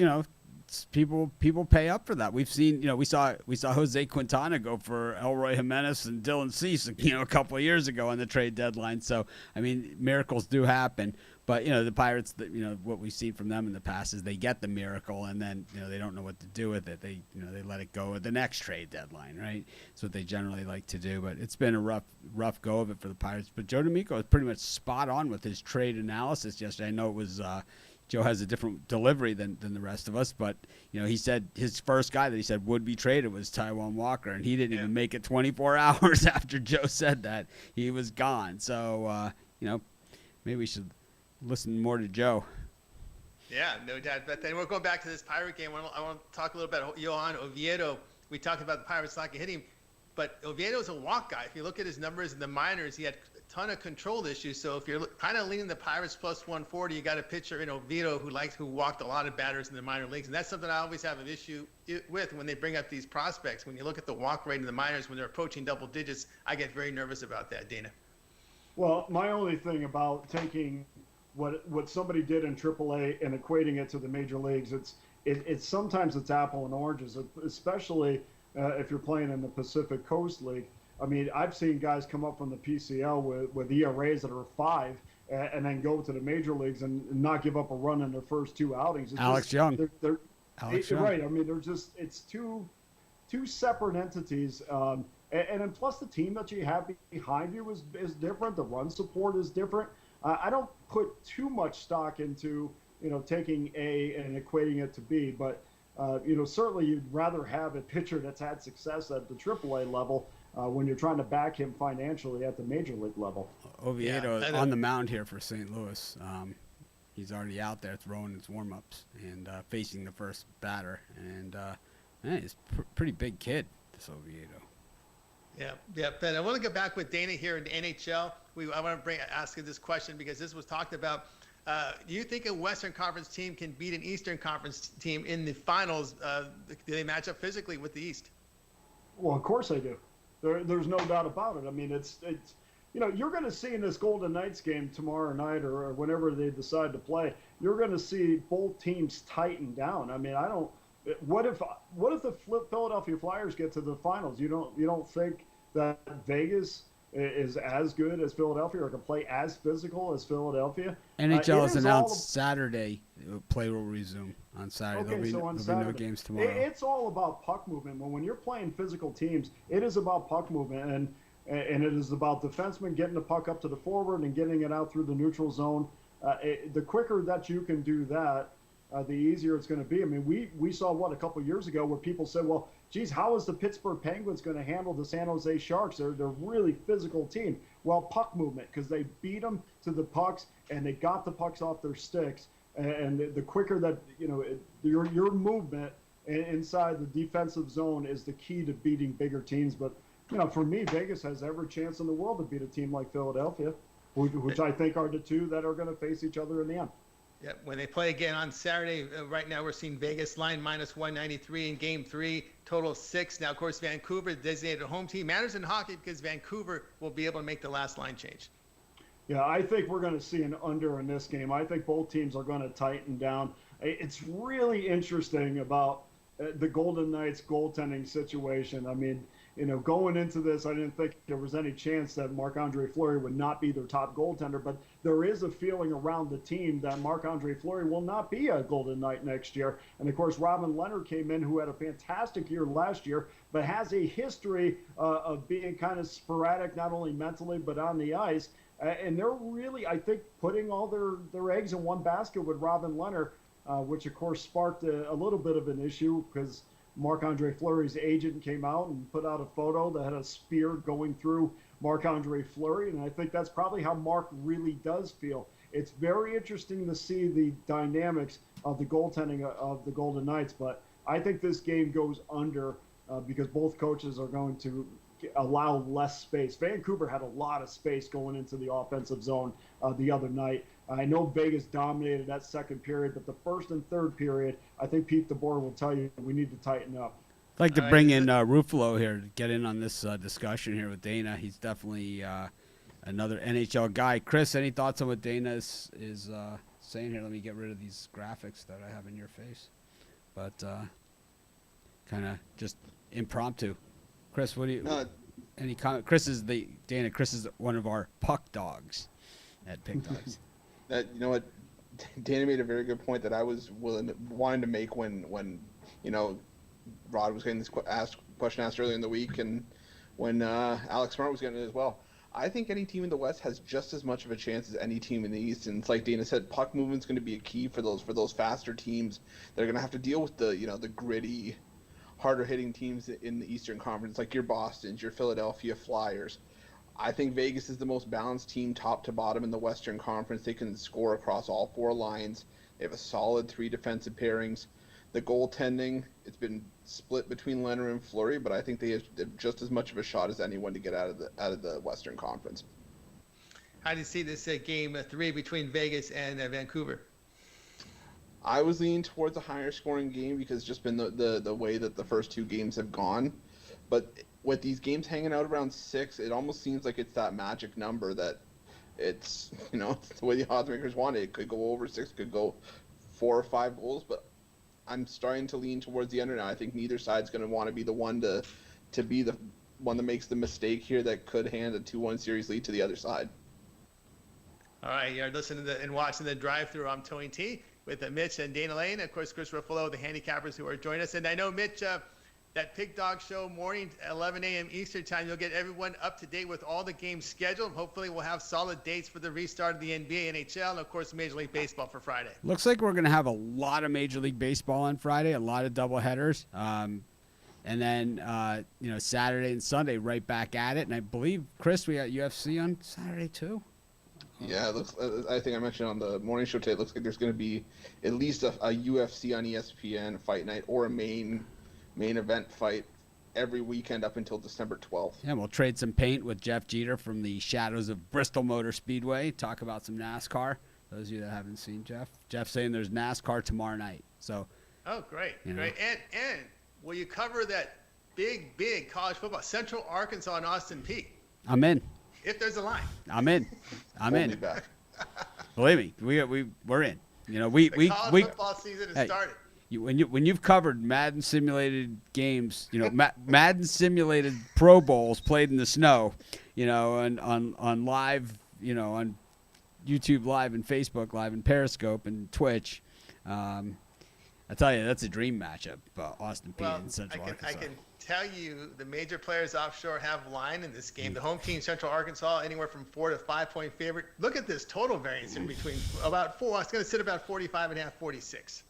people pay up for that. We've seen, we saw Jose Quintana go for Elroy Jimenez and Dylan Cease, a couple of years ago on the trade deadline. So miracles do happen. But the Pirates, what we've seen from them in the past is they get the miracle and then they don't know what to do with it. They let it go at the next trade deadline, right? That's what they generally like to do. But it's been a rough go of it for the Pirates. But Joe D'Amico is pretty much spot on with his trade analysis yesterday. I know it was Joe has a different delivery than the rest of us, but he said his first guy that he said would be traded was Taijuan Walker, and he didn't even make it 24 hours after Joe said that. He was gone. So maybe we should listen more to Joe. Yeah, no doubt. But then we're going back to this Pirate game. I want to talk a little bit about Johan Oviedo. We talked about the Pirates not hitting him, but Oviedo's a walk guy. If you look at his numbers in the minors, he had a ton of control issues. So if you're kind of leaning the Pirates plus 140, you got a pitcher in Oviedo who walked a lot of batters in the minor leagues, and that's something I always have an issue with when they bring up these prospects. When you look at the walk rate in the minors when they're approaching double digits, I get very nervous about that, Dana. Well, my only thing about taking what somebody did in AAA and equating it to the major leagues, it's sometimes it's apple and oranges, especially if you're playing in the Pacific Coast League. I mean, I've seen guys come up from the PCL with ERAs that are 5 and then go to the major leagues and not give up a run in their first 2 outings. Alex Young. Alex Young. Right. I mean, it's two separate entities. And then plus the team that you have behind you is different. The run support is different. I don't put too much stock into, taking A and equating it to B, but, certainly you'd rather have a pitcher that's had success at the AAA level when you're trying to back him financially at the major league level. Oviedo is on the mound here for St. Louis. He's already out there throwing his warm-ups and facing the first batter. And, he's a pretty big kid, this Oviedo. Yeah, Ben, I want to go back with Dana here in the NHL. I want to ask you this question because this was talked about. Do you think a Western Conference team can beat an Eastern Conference team in the finals? Do they match up physically with the East? Well, of course they do. There's no doubt about it. I mean, it's you're going to see in this Golden Knights game tomorrow night or whenever they decide to play, you're going to see both teams tighten down. I mean, what if the Philadelphia Flyers get to the finals? You don't think that Vegas is as good as Philadelphia or can play as physical as Philadelphia? NHL has announced Saturday play will resume on Saturday. Okay, there'll be no games tomorrow. It's all about puck movement. When you're playing physical teams, it is about puck movement, and it is about defensemen getting the puck up to the forward and getting it out through the neutral zone. The quicker that you can do that, the easier it's going to be. I mean, we saw a couple years ago where people said, well, geez, how is the Pittsburgh Penguins going to handle the San Jose Sharks? They're a really physical team. Well, puck movement, because they beat them to the pucks and they got the pucks off their sticks. And the quicker that, your movement inside the defensive zone is the key to beating bigger teams. But, for me, Vegas has every chance in the world to beat a team like Philadelphia, which I think are the two that are going to face each other in the end. Yeah, when they play again on Saturday, right now we're seeing Vegas line minus 193 in Game 3, total 6. Now, of course, Vancouver, designated home team, matters in hockey because Vancouver will be able to make the last line change. Yeah, I think we're going to see an under in this game. I think both teams are going to tighten down. It's really interesting about the Golden Knights goaltending situation. I mean, going into this, I didn't think there was any chance that Marc-Andre Fleury would not be their top goaltender, but there is a feeling around the team that Marc-Andre Fleury will not be a Golden Knight next year. And, of course, Robin Leonard came in, who had a fantastic year last year, but has a history of being kind of sporadic, not only mentally but on the ice. And they're really, I think, putting all their eggs in one basket with Robin Leonard, which, of course, sparked a little bit of an issue because Marc-Andre Fleury's agent came out and put out a photo that had a spear going through Marc-Andre Fleury, and I think that's probably how Marc really does feel. It's very interesting to see the dynamics of the goaltending of the Golden Knights, but I think this game goes under because both coaches are going to allow less space. Vancouver had a lot of space going into the offensive zone the other night. I know Vegas dominated that second period, but the first and third period, I think Pete DeBoer will tell you we need to tighten up. I'd like to bring in Ruffalo here to get in on this discussion here with Dana. He's definitely another NHL guy. Chris, any thoughts on what Dana is saying here? Let me get rid of these graphics that I have in your face. But kind of just impromptu. Chris, what do you any comment? Chris is one of our puck dogs at Pick Dogs. You know what, Dana made a very good point that I was wanting to make when Rod was getting this question asked earlier in the week, and when Alex Smart was getting it as well. I think any team in the West has just as much of a chance as any team in the East. And it's like Dana said, puck movement's going to be a key for those faster teams. They're going to have to deal with the gritty, harder hitting teams in the Eastern Conference, like your Bostons, your Philadelphia Flyers. I think Vegas is the most balanced team top to bottom in the Western Conference. They can score across all four lines. They have a solid 3 defensive pairings. The goaltending, it's been split between Leonard and Fleury, but I think they have just as much of a shot as anyone to get out of the Western Conference. How do you see this game 3 between Vegas and Vancouver? I was leaning towards a higher scoring game because just been the way that the first 2 games have gone. But with these games hanging out around 6, it almost seems like it's that magic number that it's, it's the way the odds makers want it. It could go over 6, could go 4 or 5 goals, but I'm starting to lean towards the under now. I think neither side's going to want to be the one to be the one that makes the mistake here that could hand a 2-1 series lead to the other side. All right, you're listening to and watching the drive-through. I'm Tony T with Mitch and Dana Lane. Of course, Chris Ruffalo, the handicappers who are joining us. And I know, Mitch, that Pig Dog Show morning, 11 a.m. Eastern time, you'll get everyone up to date with all the games scheduled. Hopefully we'll have solid dates for the restart of the NBA, NHL, and, of course, Major League Baseball for Friday. Looks like we're going to have a lot of Major League Baseball on Friday, a lot of doubleheaders. And then, Saturday and Sunday right back at it. And I believe, Chris, we got UFC on Saturday too? Yeah, it looks. I think I mentioned on the morning show today, it looks like there's going to be at least a UFC on ESPN fight night or a main event fight every weekend up until December 12th. Yeah, we'll trade some paint with Jeff Jeter from the shadows of Bristol Motor Speedway. Talk about some NASCAR. Those of you that haven't seen Jeff's saying there's NASCAR tomorrow night. So. Oh, great, great. And will you cover that big college football, Central Arkansas and Austin Peay? I'm in. If there's a line. I'm in. Hold me back. Believe me, we're in. The college football season has started. When you've covered Madden simulated games, Madden simulated Pro Bowls played in the snow, on live, on YouTube Live and Facebook Live and Periscope and Twitch. I tell you, that's a dream matchup, Austin Peay and Central Arkansas. I can tell you the major players offshore have line in this game. The home team, Central Arkansas, anywhere from 4 to 5 point favorite. Look at this total variance in between about 4. It's going to sit about 45.5, 46.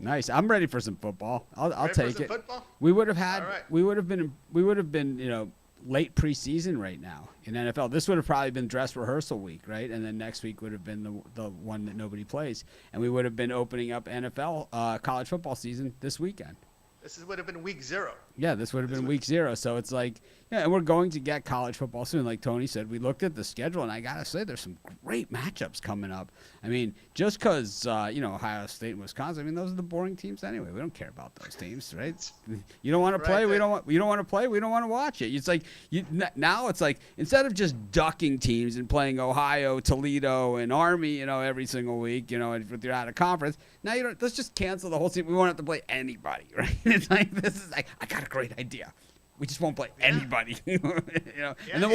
Nice. I'm ready for some football. I'll take it. Football? We would have had. All right. We would have been. Late preseason right now in NFL. This would have probably been dress rehearsal week, right? And then next week would have been the one that nobody plays, and we would have been opening up NFL college football season this weekend. This would have been week 0. Yeah, this would have been week 0. So it's like, and we're going to get college football soon. Like Tony said, we looked at the schedule, and I got to say there's some great matchups coming up. I mean, just because, Ohio State and Wisconsin, those are the boring teams anyway. We don't care about those teams, right? You don't want to play, we don't want to play, we don't want to watch it. It's like, now it's like, instead of just ducking teams and playing Ohio, Toledo, and Army, every single week, if you're out of conference, now let's just cancel the whole team. We won't have to play anybody, right? It's like, I got a great idea. We just won't play anybody, and then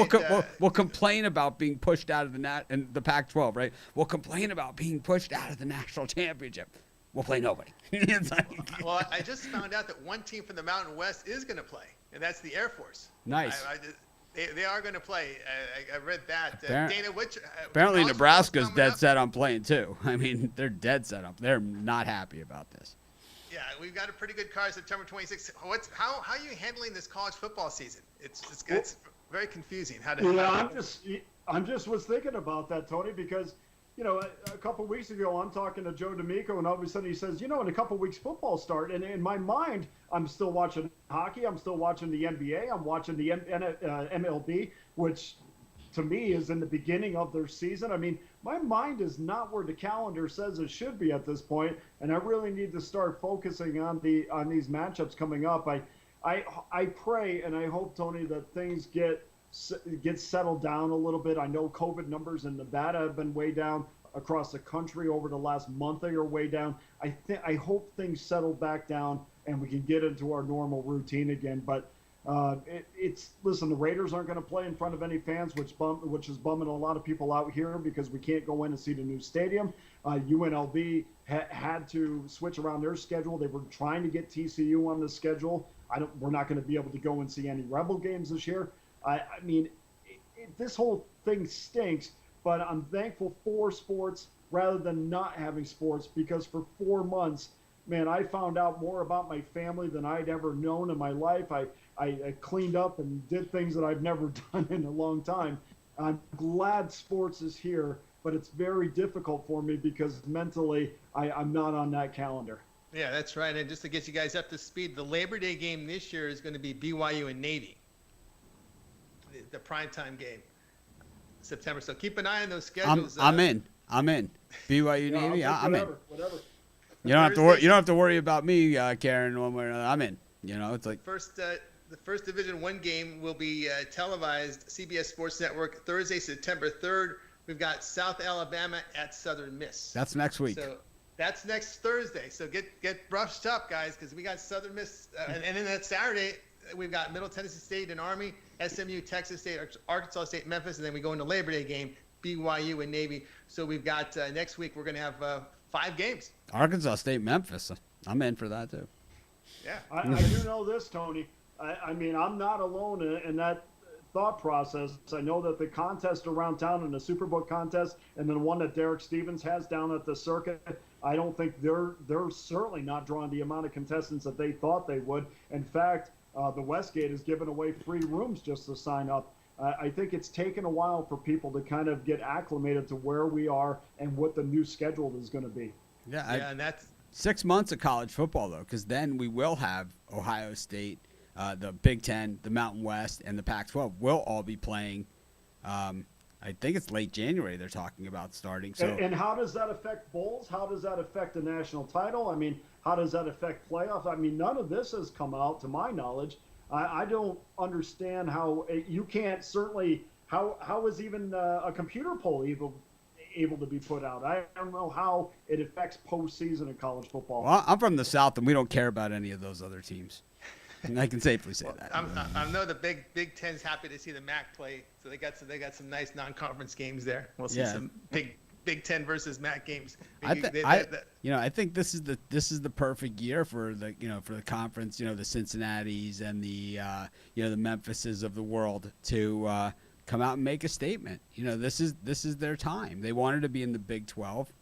we'll complain about being pushed out of the Pac-12, right? We'll complain about being pushed out of the national championship. We'll play nobody. It's like, well, I just found out that one team from the Mountain West is going to play, and that's the Air Force. Nice. They are going to play. I read that. Dana, apparently Nebraska's dead set on playing too. They're dead set up. They're not happy about this. Yeah, we've got a pretty good card September 26th. How are you handling this college football season? It's very confusing. I'm just was thinking about that, Tony, because a couple of weeks ago I'm talking to Joe D'Amico, and all of a sudden he says, in a couple of weeks football start, and in my mind I'm still watching hockey, I'm still watching the NBA, I'm watching the MLB, which to me is in the beginning of their season. My mind is not where the calendar says it should be at this point, and I really need to start focusing on these matchups coming up. I pray and I hope, Tony, that things get settled down a little bit. I know COVID numbers in Nevada have been way down. Across the country over the last month, they are way down. I hope things settle back down and we can get into our normal routine again. But listen, the Raiders aren't going to play in front of any fans, which is bumming a lot of people out here because we can't go in and see the new stadium. UNLV had to switch around their schedule. They were trying to get TCU on the schedule. We're not going to be able to go and see any Rebel games this year. this whole thing stinks, but I'm thankful for sports rather than not having sports, because for 4 months, man, I found out more about my family than I'd ever known in my life. I cleaned up and did things that I've never done in a long time. I'm glad sports is here, but it's very difficult for me because mentally I'm not on that calendar. Yeah, that's right. And just to get you guys up to speed, the Labor Day game this year is going to be BYU and Navy, the primetime game, September. So keep an eye on those schedules. I'm in. BYU Yeah, Navy. I'll take I'm in. whatever. You don't have to worry. You don't have to worry about me, Karen. One way or another. I'm in. It's like The first Division I game will be televised CBS Sports Network Thursday, September 3rd. We've got South Alabama at Southern Miss. That's next week. So that's next Thursday. So get brushed up, guys, because we got Southern Miss. And then that Saturday, we've got Middle Tennessee State and Army, SMU, Texas State, Arkansas State, Memphis, and then we go into Labor Day game, BYU and Navy. So we've got next week we're going to have 5 games. Arkansas State, Memphis. I'm in for that too. Yeah. I do know this, Tony. I mean, I'm not alone in that thought process. I know that the contest around town and the Superbook contest, and then the one that Derek Stevens has down at the circuit, I don't think they're certainly not drawing the amount of contestants that they thought they would. In fact, the Westgate has given away free rooms just to sign up. I think it's taken a while for people to kind of get acclimated to where we are and what the new schedule is going to be. Yeah, and that's 6 months of college football, though, because then we will have Ohio State, the Big Ten, the Mountain West, and the Pac-12 will all be playing. I think it's late January they're talking about starting. So, and how does that affect bowls? How does that affect the national title? I mean, how does that affect playoffs? I mean, none of this has come out to my knowledge. I don't understand how you can't certainly how is even a computer poll able to be put out. I don't know how it affects postseason in college football. Well, I'm from the South, and we don't care about any of those other teams. And I can safely say that. I know the Big Ten's happy to see the MAC play, so they got some nice non-conference games there. We'll see some Big Ten versus MAC games. I think this is the perfect year for the conference, the Cincinnatis and the the Memphises of the world to come out and make a statement. This is their time. They wanted to be in the Big 12,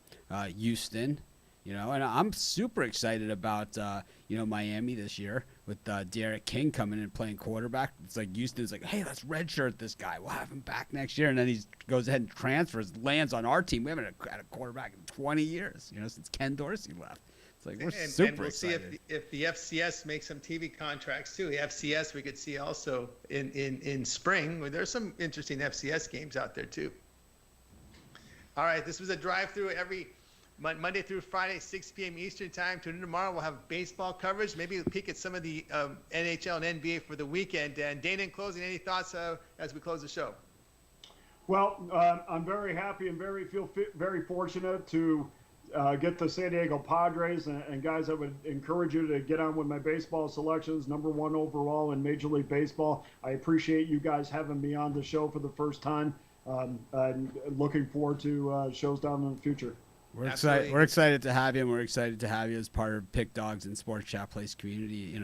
Houston, and I'm super excited about Miami this year with Derek King coming in and playing quarterback. It's like Houston's like, hey, let's redshirt this guy. We'll have him back next year, and then he goes ahead and transfers, lands on our team. We haven't had a quarterback in 20 years, since Ken Dorsey left. It's like we're super and we'll excited. See if the FCS makes some TV contracts too. The FCS we could see also in spring. There's some interesting FCS games out there too. All right, this was a drive-through every Monday through Friday, 6 p.m. Eastern time. Tune in tomorrow. We'll have baseball coverage. Maybe we'll peek at some of the NHL and NBA for the weekend. And Dana, in closing, any thoughts as we close the show? Well, I'm very happy and feel very fortunate to get the San Diego Padres. And guys, I would encourage you to get on with my baseball selections, #1 overall in Major League Baseball. I appreciate you guys having me on the show for the first time. I'm looking forward to shows down in the future. We're excited. We're excited to have you, and we're excited to have you as part of Pick Dogs and Sports Chat Place community.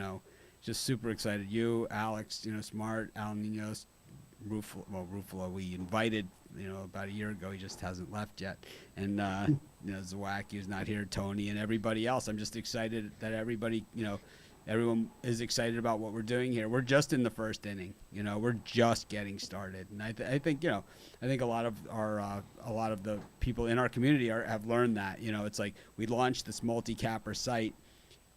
Just super excited. You, Alex, Smart, Al Ninos, Ruffalo, we invited, about a year ago. He just hasn't left yet. And Zawacki, who's not here, Tony, and everybody else. I'm just excited that everybody, everyone is excited about what we're doing here. We're just in the first inning. We're just getting started, and I think a lot of the people in our community have learned that. It's like we launched this multi-capper site.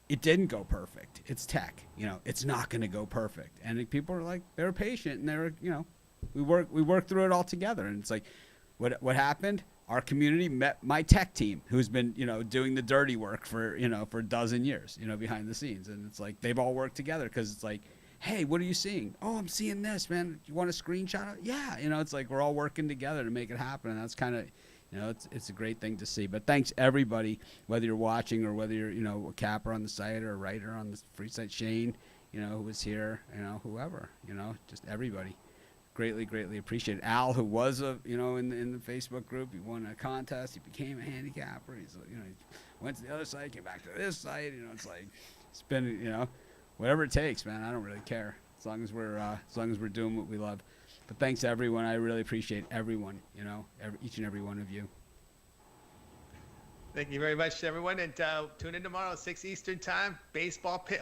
It didn't go perfect. It's tech. It's not going to go perfect, and people are like, they were patient, and they were, we worked through it all together, and it's like, what happened? Our community met my tech team, who's been, doing the dirty work for a dozen years, behind the scenes. And it's like, they've all worked together because it's like, hey, what are you seeing? Oh, I'm seeing this, man. You want a screenshot of it? Yeah. It's like, we're all working together to make it happen. And that's kind of, it's a great thing to see. But thanks everybody, whether you're watching or whether you're, a capper on the site or a writer on the free site, Shane, who was here, whoever, just everybody. Greatly appreciate it. Al, who was in the Facebook group, he won a contest. He became a handicapper. He's he went to the other side, came back to this side. It's like it's been whatever it takes, man. I don't really care as long as we're doing what we love. But thanks to everyone. I really appreciate everyone. Each and every one of you. Thank you very much, everyone, and tune in tomorrow, 6 Eastern time. A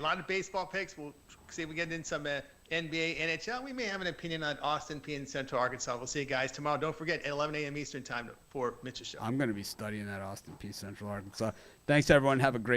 lot of baseball picks. We'll see if we get in some NBA, NHL. We may have an opinion on Austin P and Central Arkansas. We'll see you guys tomorrow. Don't forget, at 11 a.m. Eastern time for Mitch's show. I'm going to be studying that Austin P Central Arkansas. Thanks, everyone. Have a great